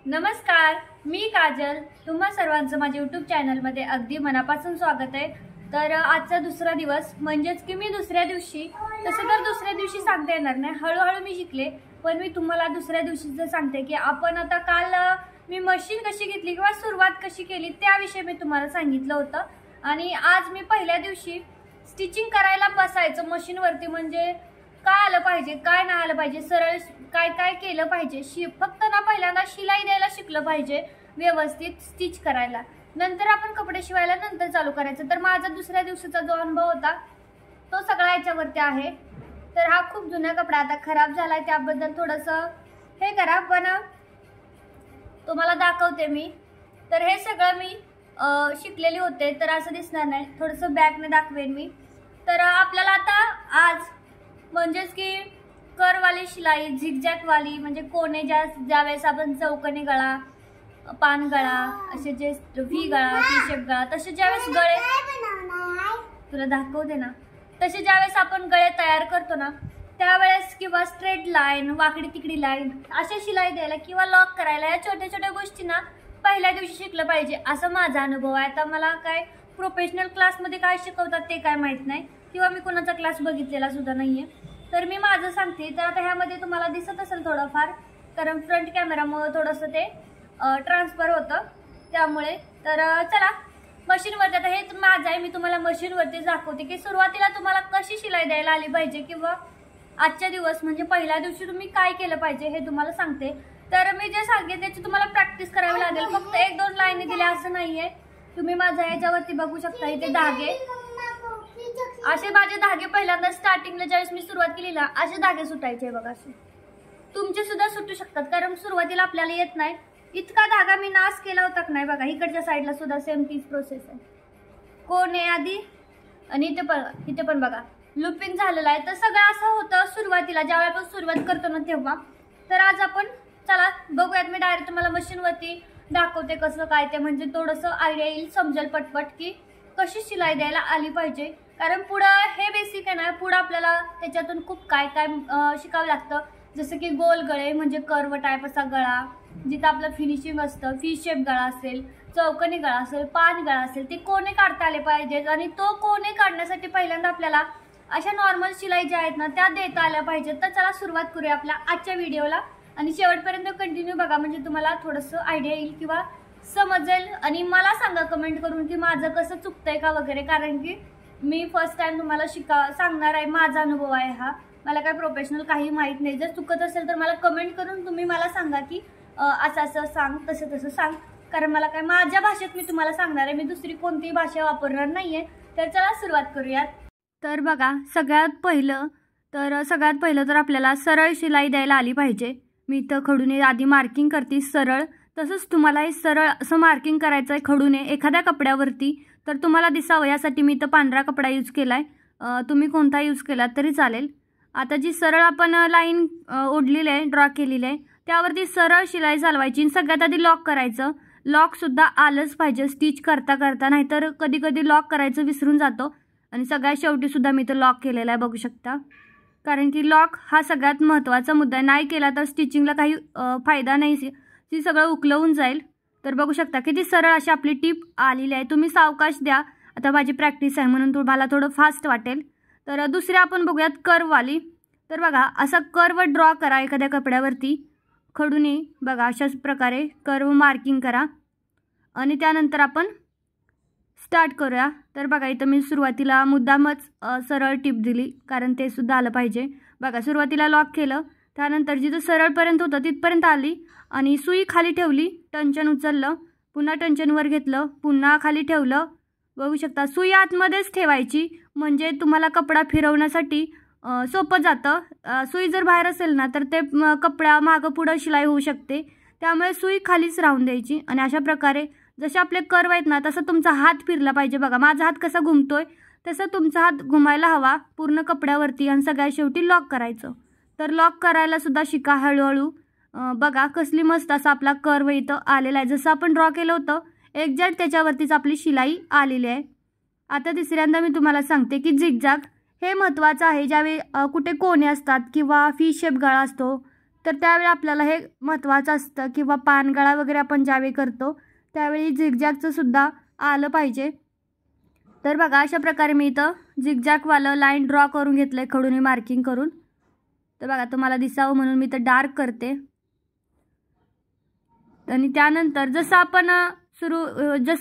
नमस्कार, मी काजल. तुम्हा सर्वांचं माझ्या यूट्यूब चॅनलमध्ये अगदी मनापासून स्वागत आहे. तर आजचा दुसरा दिवस म्हणजेच की मी दुसऱ्या दिवशी तसं तर दुसऱ्या दिवशी सांगता येणार नाही, हळूहळू मी शिकले. पण मी तुम्हाला दुसऱ्या दिवशीचं सांगते की आपण आता काल मी मशीन कशी घेतली किंवा सुरुवात कशी केली त्याविषयी मी तुम्हाला सांगितलं होतं. आणि आज मी पहिल्या दिवशी स्टिचिंग करायला बसायचं मशीनवरती. म्हणजे काय आलं पाहिजे, काय नाही आलं पाहिजे, सरळ काय काय केलं पाहिजे, फक्त ना पहिल्यांदा शिलाई द्यायला शिकलं पाहिजे, व्यवस्थित स्टिच करायला. नंतर आपण कपडे शिवायला नंतर चालू करायचं. तर माझा दुसऱ्या दिवसाचा जो अनुभव होता तो सगळा याच्यावरती आहे. तर हा खूप जुना कपडा आता खराब झालाय, त्याबद्दल थोडंसं हे करा, पण तुम्हाला दाखवते मी. तर हे सगळं मी शिकलेले होते, तर असं दिसणार नाही, थोडंसं बॅकने दाखवेन मी. तर आपल्याला आता आज म्हणजेच की करवाली शिलाई, झिगझॅगवाली, म्हणजे कोणे ज्यावेळेस आपण चौकणी गळा, पान गळा, असे जे व्ही गळा, टी शेप गळा, तसे ज्यावेळेस गळे तुला दाखवते ना, तसे ज्यावेळेस आपण गळे तयार करतो ना त्यावेळेस, किंवा स्ट्रेट लाईन, वाकडी तिकडी लाईन, अशा शिलाई द्यायला किंवा लॉक करायला, या छोट्या छोट्या गोष्टी ना पहिल्या दिवशी शिकलं पाहिजे, असं माझा अनुभव आहे. आता मला काय प्रोफेशनल क्लासमध्ये काय शिकवतात ते काय माहीत नाही, किंवा मी कोणाचा क्लास बघितलेला सुद्धा नाहीये. तर मी माझं सांगते. तर आता ह्यामध्ये तुम्हाला दिसत असेल थोडंफार, कारण फ्रंट कॅमेरामुळे थोडंसं ते ट्रान्सफर होतं त्यामुळे. तर चला मशीनवरती, आता हे माझं आहे, मी तुम्हाला मशीनवरती दाखवते की सुरुवातीला तुम्हाला कशी शिलाई द्यायला आली पाहिजे, किंवा आजच्या दिवस म्हणजे पहिल्या दिवशी तुम्ही काय केलं पाहिजे हे तुम्हाला सांगते. तर मी जे सांगेन त्याची तुम्हाला प्रॅक्टिस करावी लागेल. फक्त 1-2 लाईनी दिल्या असं नाहीये. तुम्ही माझ्या याच्यावरती बघू शकता, इथे धागे, असे माझे धागे पहिल्यांदा स्टार्टिंगला ज्यावेळेस मी सुरुवात केली ना असे धागे सुटायचे बघा. असे तुमचे सुद्धा सुटू शकतात, कारण सुरुवातीला आपल्याला येत नाही. इतका धागा मी नाश केला होता की नाही बघा. इकडच्या साईडला सुद्धा सेम तीच प्रोसेस आहे. कोण आहे आधी, आणि इथे पण बघा लुपिंग झालेलं आहे. तर सगळं असं होतं सुरुवातीला, ज्यावेळी आपण सुरुवात करतो ना तेव्हा. तर आज आपण चला बघूयात. मी डायरेक्ट तुम्हाला मशीनवरती दाखवते कसं काय ते, म्हणजे थोडंसं आयडिया येईल, समजेल पटपट की कशी शिलाई द्यायला आली पाहिजे. कारण पुढं हे बेसिक आहे ना, पुढं आपल्याला त्याच्यातून खूप काय काय शिकावं लागतं. जसं की गोल गळे म्हणजे कर्व टाईप असा गळा, जिथं आपलं फिनिशिंग असतं, फी शेप गळा असेल, चौकणी गळा असेल, पान गळा असेल, ते कोणे काढता आले पाहिजेत. आणि तो कोणे काढण्यासाठी पहिल्यांदा आपल्याला अशा नॉर्मल शिलाई ज्या आहेत ना त्या देता आल्या पाहिजेत. तर चला सुरुवात करूया आपल्या आजच्या व्हिडिओला, आणि शेवटपर्यंत कंटिन्यू बघा, म्हणजे तुम्हाला थोडंसं आयडिया येईल किंवा समजेल. आणि मला सांगा कमेंट करून की माझं कसं चुकतंय का वगैरे, कारण की मी फर्स्ट टाइम तुम्हाला सांगणार आहे. माझा अनुभव आहे हा, मला काय प्रोफेशनल काही माहीत नाही. जर चुकत असेल तर मला कमेंट करून तुम्ही मला सांगा की असं असं सांग, तसं तसं सांग, कारण मला काय माझ्या भाषेत मी तुम्हाला सांगणार आहे, मी दुसरी कोणतीही भाषा वापरणार नाहीये. तर चला सुरुवात करूयात. तर बघा, सगळ्यात पहिलं तर आपल्याला सरळ शिलाई द्यायला आली पाहिजे. मी इथं खडूने आधी मार्किंग करते सरळ, तसंच तुम्हाला हे सरळ असं मार्किंग करायचं आहे खडूने एखाद्या कपड्यावरती. तर तुम्हाला दिसावं यासाठी मी इथं पांढरा कपडा यूज केला आहे, तुम्ही कोणता यूज केला तरी चालेल. आता जी सरळ आपण लाईन ओढलेली आहे, ड्रॉ केलेली आहे, त्यावरती सरळ शिलाई चालवायची. सगळ्यात आधी लॉक करायचं. लॉकसुद्धा आलंच पाहिजे स्टिच करता करता, नाहीतर कधी कधी लॉक करायचं विसरून जातो. आणि सगळ्यात शेवटीसुद्धा मी इथं लॉक केलेला आहे बघू शकता, कारण की लॉक हा सगळ्यात महत्त्वाचा मुद्दा आहे. नाही केला तर स्टिचिंगला काही फायदा नाही, ती सगळं उकलवून जाईल. तर बघू शकता किती सरळ अशी आपली टीप आलेली आहे. तुम्ही सावकाश द्या, आता माझी प्रॅक्टिस आहे म्हणून तुम्हाला थोडं फास्ट वाटेल. तर दुसरी आपण बघूयात कर्ववाली. तर बघा असा कर्व ड्रॉ करा एखाद्या कपड्यावरती खडूने, बघा अशाच प्रकारे कर्व मार्किंग करा, आणि त्यानंतर आपण स्टार्ट करूया. तर बघा इथं मी सुरुवातीला मुद्दामच सरळ टिप दिली, कारण ते सुद्धा आलं पाहिजे. बघा सुरुवातीला लॉक केलं, त्यानंतर जिथं सरळपर्यंत होतं तिथपर्यंत आली, आणि सुई खाली ठेवली, टंचन उचललं, पुन्हा टंचनवर घेतलं, पुन्हा खाली ठेवलं. बघू शकता सुई आतमध्येच ठेवायची, म्हणजे तुम्हाला कपडा फिरवण्यासाठी सोपं जातं. सुई जर बाहेर असेल ना तर ते कपडा मागं पुढं शिलाई होऊ शकते, त्यामुळे सुई खालीच राहून द्यायची. आणि अशा प्रकारे जसे आपले कर्व आहेत ना तसं तुमचा हात फिरला पाहिजे. बघा माझा हात कसा घुमतोय तसं तुमचा हात घुमायला हवा पूर्ण कपड्यावरती, आणि सगळ्यात शेवटी लॉक करायचं. तर लॉक करायला सुद्धा शिका हळूहळू. बघा कसली मस्त असा आपला कर्व इथं आलेला आहे, जसं आपण ड्रॉ केलं होतं एक्झॅक्ट त्याच्यावरतीच आपली शिलाई आलेली आहे. आता तिसऱ्यांदा मी तुम्हाला सांगते की झिगझॅग हे महत्त्वाचं आहे. ज्यावेळी कुठे कोणे असतात किंवा फी शेप गळा असतो तर त्यावेळी आपल्याला हे महत्त्वाचं असतं, किंवा पानगळा वगैरे आपण ज्यावेळी करतो त्यावेळी झिगझॅगचं सुद्धा आलं पाहिजे. तर बघा अशा प्रकारे मी इथं झिगझॅगवालं लाईन ड्रॉ करून घेतलं आहे खडूने मार्किंग करून. तर बघा तुम्हाला दिसावं म्हणून मी इथं डार्क करते. आणि त्यानंतर जसं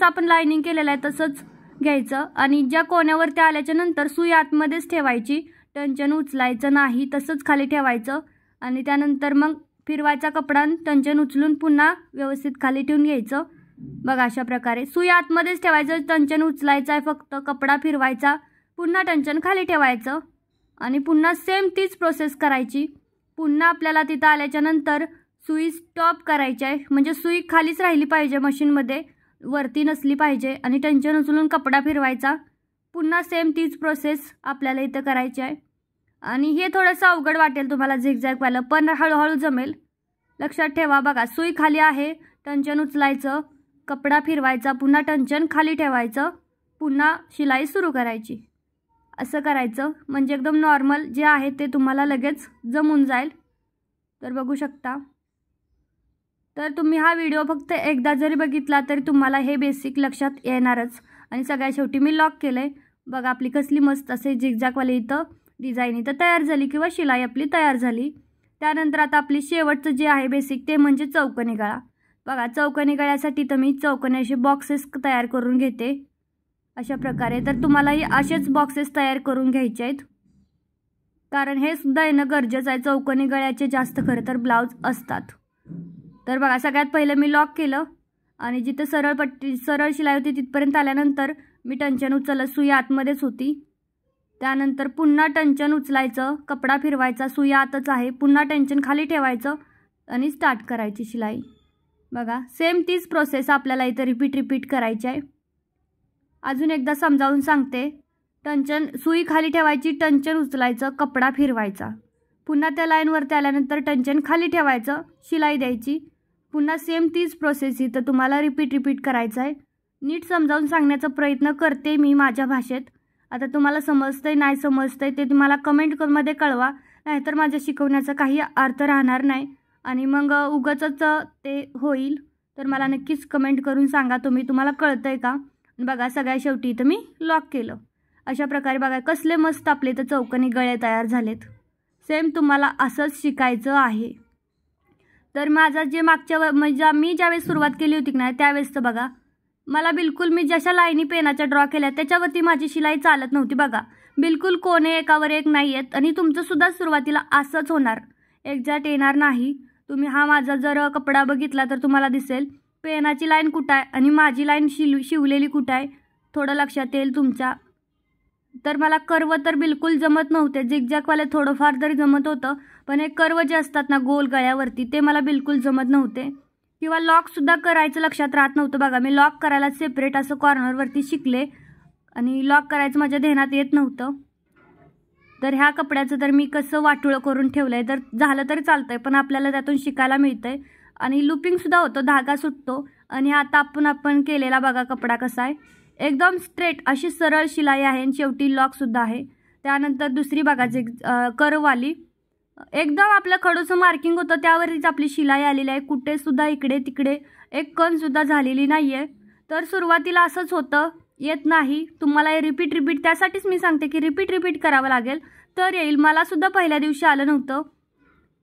आपण लाईनिंग केलेलं आहे तसंच घ्यायचं आणि ज्या कोण्यावरती आल्याच्या नंतर सुई आतमध्येच ठेवायची, टंचन उचलायचं नाही, तसंच खाली ठेवायचं आणि त्यानंतर मग फिरवायचा कपडा, टंचन उचलून पुन्हा व्यवस्थित खाली ठेवून घ्यायचं. बघा अशा प्रकारे सुई आतमध्येच ठेवायचं, टंचन उचलायचं आहे फक्त, कपडा फिरवायचा, पुन्हा टंचन खाली ठेवायचं आणि पुन्हा सेम तीच प्रोसेस करायची. पुन्हा आपल्याला तिथं आल्याच्या नंतर सुई स्टॉप करायची आहे, म्हणजे सुई खालीच राहिली पाहिजे मशीनमध्ये, वरती नसली पाहिजे आणि टंचन उचलून कपडा फिरवायचा. पुन्हा सेम तीच प्रोसेस आपल्याला इथं करायची आहे. आणि हे थोडंसं अवघड वाटेल तुम्हाला झिगझॅगवालं, पण हळूहळू जमेल. लक्षात ठेवा. बघा सुई खाली आहे, टंचन उचलायचं, कपडा फिरवायचा, पुन्हा टंचन खाली ठेवायचं, पुन्हा शिलाई सुरू करायची. असं करायचं म्हणजे एकदम नॉर्मल जे आहे ते तुम्हाला लगेच जमून जाईल. तर बघू शकता. तर तुम्ही हा व्हिडिओ फक्त एकदा जरी बघितला तरी तुम्हाला हे बेसिक लक्षात येणारच. आणि सगळ्यात शेवटी मी लॉक केलं आहे. बघा आपली कसली मस्त असे झिगझॅगवाली इथं डिझाईन इथं तयार झाली, किंवा शिलाई आपली तयार झाली. त्यानंतर आता आपली शेवटचं जे आहे बेसिक ते म्हणजे चौकोनी गळा. बघा चौकोनी गळ्यासाठी तर मी चौकोनी असे बॉक्सेस तयार करून घेते अशा प्रकारे. तर तुम्हालाही असेच बॉक्सेस तयार करून घ्यायचे आहेत, कारण हे सुद्धा येणं गरजेचं आहे. चौकोनी गळ्याचे जास्त खरं तर ब्लाऊज असतात. तर बघा सगळ्यात पहिलं मी लॉक केलं आणि जिथं सरळ शिलाई होती तिथपर्यंत आल्यानंतर मी टंचन उचललं, सुई आतमध्येच होती. त्यानंतर पुन्हा टंचन उचलायचं, कपडा फिरवायचा, सुई आतच आहे, पुन्हा टंचन खाली ठेवायचं आणि स्टार्ट करायची शिलाई. बघा सेम तीच प्रोसेस आपल्याला इथं रिपीट करायची आहे. अजून एकदा समजावून सांगते. टंचन सुई खाली ठेवायची, टंचन उचलायचं, कपडा फिरवायचा, पुन्हा त्या लाईनवरती आल्यानंतर टंचन खाली ठेवायचं, शिलाई द्यायची. पुन्हा सेम तीच प्रोसेस इथं तुम्हाला रिपीट करायचं आहे. नीट समजावून सांगण्याचा प्रयत्न करते मी माझ्या भाषेत. आता तुम्हाला समजतंय नाही समजतंय ते तुम्हाला कमेंटमध्ये कळवा, नाहीतर माझ्या शिकवण्याचा काही अर्थ राहणार नाही आणि मग उगाचच ते होईल. तर मला नक्कीच कमेंट करून सांगा तुम्हाला कळतंय का. बघा सगळ्या शेवटी इथं मी लॉक केलं. अशा प्रकारे बघा कसले मस्त आपले इथं चौकोनी गळे तयार झालेत. सेम तुम्हाला असंच शिकायचं आहे. तर माझा जे म्हणजे मी ज्यावेळेस सुरुवात केली होती ना त्यावेळेस तर बघा मला बिलकुल मी जशा लाईनी पेनाच्या ड्रॉ केल्या त्याच्यावरती माझी शिलाई चालत नव्हती. बघा बिलकुल कोणे एकावर एक नाही आहेत आणि तुमचंसुद्धा सुरुवातीला असंच होणार, एक्झॅक्ट येणार नाही. तुम्ही हा माझा जर कपडा बघितला तर तुम्हाला दिसेल पेनाची लाईन कुठं आहे आणि माझी लाईन शिवलेली कुठं आहे, थोडं लक्षात येईल तुमच्या. तर मला कर्व तर बिलकुल जमत नव्हते. झिगझॅगवाले थोडंफार तरी जमत होतं, पण हे कर्व जे असतात ना गोल गळ्यावरती ते मला बिलकुल जमत नव्हते. किंवा लॉकसुद्धा करायचं लक्षात राहत नव्हतं. बघा मी लॉक करायला सेपरेट असं कॉर्नरवरती शिकले आणि लॉक करायचं माझ्या ध्यानात येत नव्हतं. तर ह्या कपड्याचं तर मी कसं वाटोळं करून ठेवलं आहे. तर झालं तरी चालतं आहे, पण आपल्याला त्यातून शिकायला मिळतं आहे आणि लुपिंगसुद्धा होतं, धागा सुटतो. आणि आता आपण केलेला बघा कपडा कसा आहे, एकदम स्ट्रेट अशी सरळ शिलाई आहे आणि शेवटी लॉकसुद्धा आहे. त्यानंतर दुसरी बघा कर्ववाली एकदम आपलं खडूचं मार्किंग होतं त्यावरतीच आपली शिलाई आलेली आहे. कुठेसुद्धा इकडे तिकडे एक कणसुद्धा झालेली नाही आहे. तर सुरुवातीला असंच होतं, येत नाही. तुम्हाला हे रिपीट त्यासाठीच मी सांगते की रिपीट करावं लागेल तर येईल. मलासुद्धा पहिल्या दिवशी आलं नव्हतं,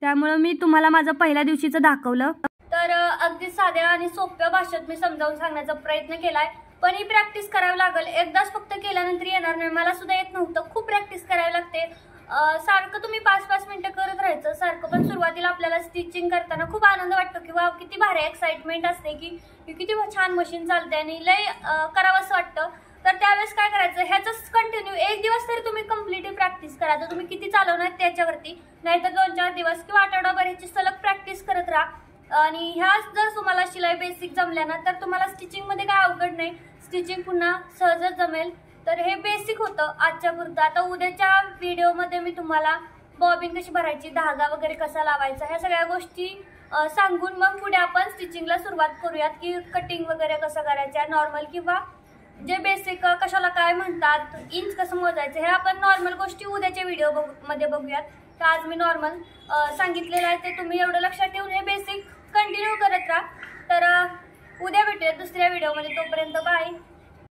त्यामुळं मी तुम्हाला माझं पहिल्या दिवशीचं दाखवलं. तर अगदी साध्या आणि सोप्या भाषेत मी समजावून सांगण्याचा प्रयत्न केलाय, पण ही प्रॅक्टिस करावी लागेल. एकदाच फक्त केल्यानंतर येणार नाही. मला सुद्धा येत नव्हतं, खूप प्रॅक्टिस करावी लागते. सारखं तुम्ही 5-5 मिनिटं करत राहायचं सारखं. पण सुरुवातीला आपल्याला स्टिचिंग करताना खूप आनंद वाटतो किंवा किती भारी एक्साइटमेंट असते की किती छान मशीन चालते आणि लय करावंसं वाटतं. तर त्यावेळेस काय करायचं, ह्याचंच कंटिन्यू एक दिवस तरी तुम्ही कम्प्लिटली प्रॅक्टिस करा. तर तुम्ही किती चालवणार त्याच्यावरती, नाहीतर 2-4 दिवस किंवा आठवडाभर ह्याची सलग प्रॅक्टिस करत राहा. आणि ह्याच जर तुम्हाला शिलाई बेसिक जमल्या ना तर तुम्हाला स्टिचिंगमध्ये काय अवघड नाही, स्टिचिंग पुन्हा सहजच जमेल. तर हे बेसिक होतं आजच्या पुरतं. आता उद्याच्या व्हिडिओमध्ये मी तुम्हाला बॉबिन कशी भरायची, धागा वगैरे कसा लावायचा, ह्या सगळ्या गोष्टी सांगून मग पुढे आपण स्टिचिंगला सुरुवात करूयात की कटिंग वगैरे कसं करायचं नॉर्मल, किंवा जे बेसिक कशाला काय म्हणतात, इंच कसं मोजायचं, हे आपण नॉर्मल गोष्टी उद्याच्या व्हिडिओ मध्ये बघूयात. तर आज मी नॉर्मल सांगितलेलं आहे ते तुम्ही एवढं लक्षात ठेवून हे बेसिक कंटिन्यू करत राहा. तर उद्या भेटूया दुसऱ्या व्हिडिओमध्ये. तोपर्यंत बाय.